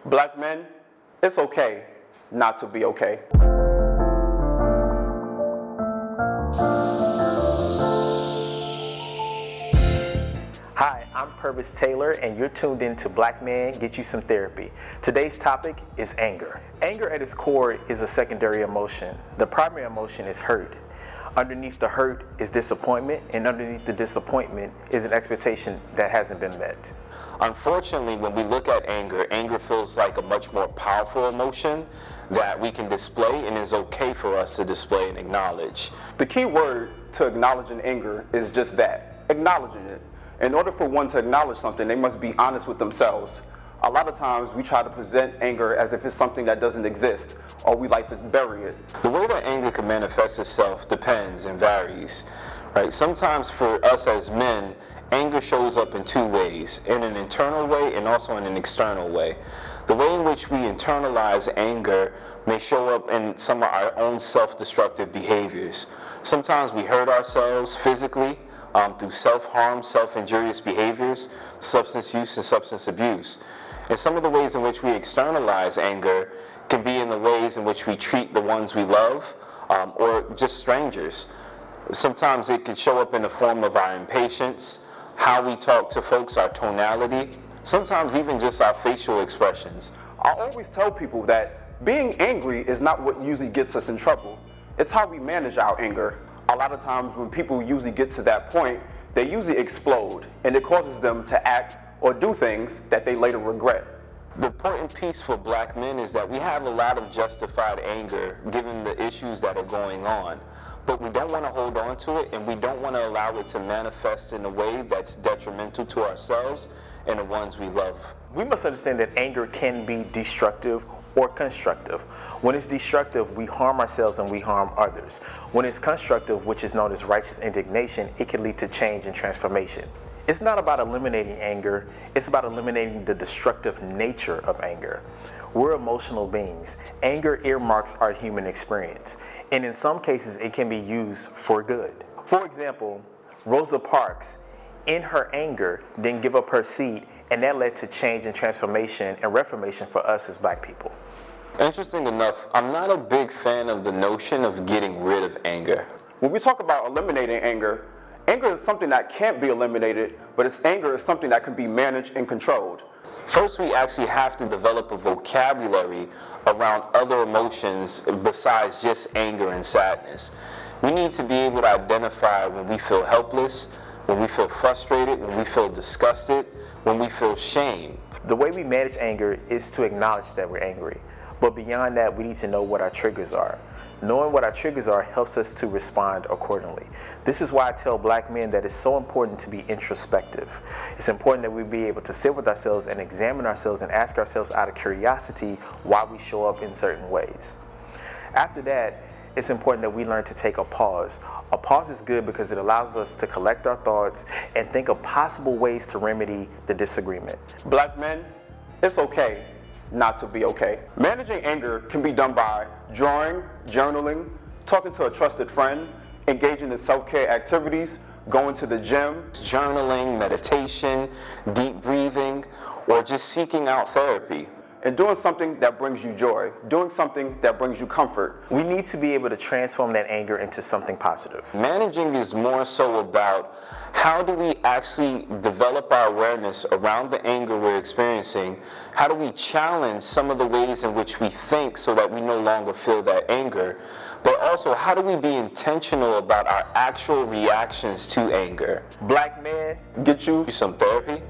Black men, it's okay not to be okay. Hi, I'm Pervis Taylor, and you're tuned in to Black Men Get You Some Therapy. Today's topic is anger. Anger at its core is a secondary emotion. The primary emotion is hurt. Underneath the hurt is disappointment, and underneath the disappointment is an expectation that hasn't been met. Unfortunately, when we look at anger, anger feels like a much more powerful emotion that we can display and is okay for us to display and acknowledge. The key word to acknowledging anger is just that, acknowledging it. In order for one to acknowledge something, they must be honest with themselves. A lot of times we try to present anger as if it's something that doesn't exist, or we like to bury it. The way that anger can manifest itself depends and varies, right? Sometimes for us as men, anger shows up in two ways, in an internal way and also in an external way. The way in which we internalize anger may show up in some of our own self-destructive behaviors. Sometimes we hurt ourselves physically through self-harm, self-injurious behaviors, substance use and substance abuse. And some of the ways in which we externalize anger can be in the ways in which we treat the ones we love or just strangers. Sometimes it can show up in the form of our impatience, how we talk to folks, our tonality, sometimes even just our facial expressions. I always tell people that being angry is not what usually gets us in trouble. It's how we manage our anger. A lot of times when people usually get to that point, they usually explode, and it causes them to act or do things that they later regret. The important piece for black men is that we have a lot of justified anger given the issues that are going on, but we don't want to hold on to it, and we don't want to allow it to manifest in a way that's detrimental to ourselves and the ones we love. We must understand that anger can be destructive or constructive. When it's destructive, we harm ourselves and we harm others. When it's constructive, which is known as righteous indignation, it can lead to change and transformation. It's not about eliminating anger, it's about eliminating the destructive nature of anger. We're emotional beings. Anger earmarks our human experience, and in some cases it can be used for good. For example, Rosa Parks, in her anger, didn't give up her seat, and that led to change and transformation and reformation for us as black people. Interesting enough, I'm not a big fan of the notion of getting rid of anger. When we talk about eliminating anger, anger is something that can't be eliminated, but anger is something that can be managed and controlled. First, we actually have to develop a vocabulary around other emotions besides just anger and sadness. We need to be able to identify when we feel helpless, when we feel frustrated, when we feel disgusted, when we feel shame. The way we manage anger is to acknowledge that we're angry. But beyond that, we need to know what our triggers are. Knowing what our triggers are helps us to respond accordingly. This is why I tell black men that it's so important to be introspective. It's important that we be able to sit with ourselves and examine ourselves and ask ourselves out of curiosity why we show up in certain ways. After that, it's important that we learn to take a pause. A pause is good because it allows us to collect our thoughts and think of possible ways to remedy the disagreement. Black men, it's okay not to be okay. Managing anger can be done by drawing, journaling, talking to a trusted friend, engaging in self-care activities, going to the gym, Journaling, meditation, deep breathing, or just seeking out therapy. and doing something that brings you joy, doing something that brings you comfort. We need to be able to transform that anger into something positive. Managing is more so about how do we actually develop our awareness around the anger we're experiencing? How do we challenge some of the ways in which we think so that we no longer feel that anger? But also, how do we be intentional about our actual reactions to anger? Black men, get you Some therapy.